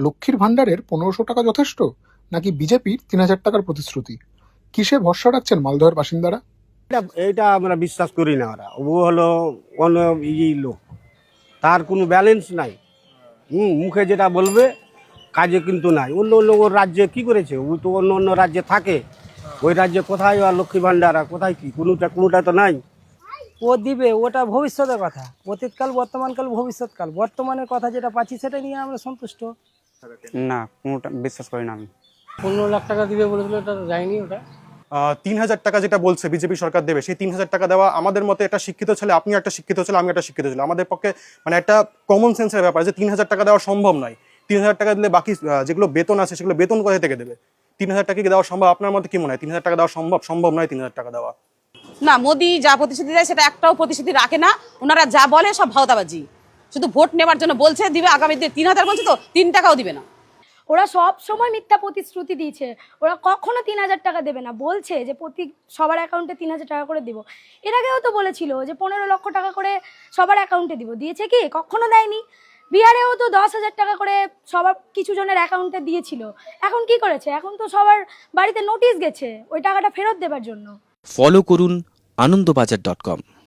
লক্ষ্মীর ভাণ্ডারের ১৫০০ টাকা যথেষ্ট, নাকি বিজেপির ৩,০০০ টাকার প্রতিশ্রুতি? কিসে ভরসা রাখছেন মালদহের বাসিন্দারা? এটা আমরা বিশ্বাস করি না। ও হলো অন্য লোক, তার কোনো ব্যালেন্স নাই। মুখে যেটা বলবে কাজে কিন্তু নাই। অন্য অন্য ওর রাজ্যে কি করেছে? ও তো অন্য অন্য রাজ্যে থাকে, ওই রাজ্যে কোথায় আর লক্ষ্মী ভাণ্ডার আর কোথায় কি, কোনোটা তো নাই। ও দিবে, ওটা ভবিষ্যতের কথা। অতীতকাল, বর্তমানকাল, ভবিষ্যৎকাল। বর্তমানের কথা যেটা পাচ্ছি সেটা নিয়ে আমরা সন্তুষ্ট। না, কোনোটা বিশ্বাস করি না আমি। ১৫ লাখ টাকা দিবে বলেছিল, এটা যায়নি। ওটা ৩,০০০ টাকা যেটা বলছে বিজেপি সরকার দেবে, সেই ৩,০০০ টাকা দেওয়া আমাদের মতে একটা শিক্ষিত ছেলে, আপনি একটা শিক্ষিত ছেলে, আমি একটা শিক্ষিত ছেলে, আমাদের পক্ষে মানে একটা কমন সেন্সের ব্যাপার যে ৩,০০০ টাকা দেওয়া সম্ভব নয়। ৩,০০০ টাকা দিলে বাকি যেগুলো বেতন আছে সেগুলো বেতন কোথা থেকে দেবে? ৩,০০০ টাকা কি দেওয়া সম্ভব? আপনার মতে কি মনে হয় ৩,০০০ টাকা দেওয়া সম্ভব? সম্ভব নয় ৩,০০০ টাকা দেওয়া। না, মোদি যা প্রতিশ্রুতি দেয় সেটা একটাও প্রতিশ্রুতি রাখে না। ওনারা যা বলে সব ভাওতাবাজি, শুধু ভোট নেওয়ার জন্য বলছে দিবে, আগামী দিনে ৩,০০০ বলছে তো ৩ টাকাও দিবে না। ওরা সব সময় মিথ্যা প্রতিশ্রুতি দিয়েছে। ওরা কখনো ৩,০০০ টাকা দেবে না, বলছে যে সবার অ্যাকাউন্টে 3,000 টাকা করে দিব। এর আগেও তো বলেছিল যে 15 লক্ষ টাকা করে সবার অ্যাকাউন্টে দিব, দিয়েছে কি? কখনো দেয়নি। বিহারেও তো 10,000 টাকা করে সবার কিছু জনের অ্যাকাউন্টে দিয়েছিল। এখন কি করেছে? এখন তো সবার বাড়িতে নোটিশ গেছে ওই টাকাটা ফেরত দেবার জন্য। ফলো করুন আনন্দবাজার.com।